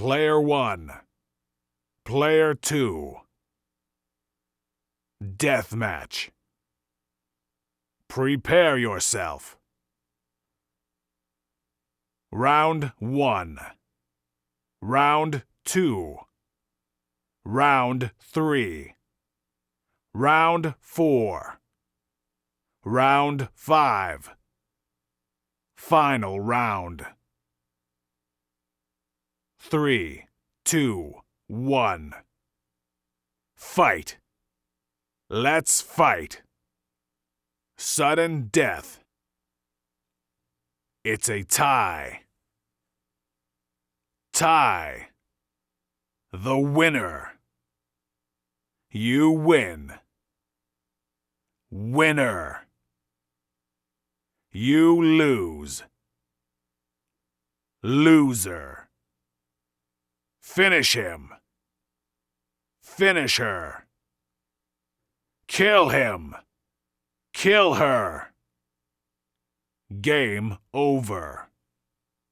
Player 1. Player 2. Deathmatch. Prepare yourself. Round 1. Round 2. Round 3. Round 4. Round 5. Final round. 3, 2, 1. Fight. Let's fight. Sudden death. It's a tie. Tie. The winner. You win. Winner. You lose. Loser. Finish him. Finish her. Kill him. Kill her. Game over.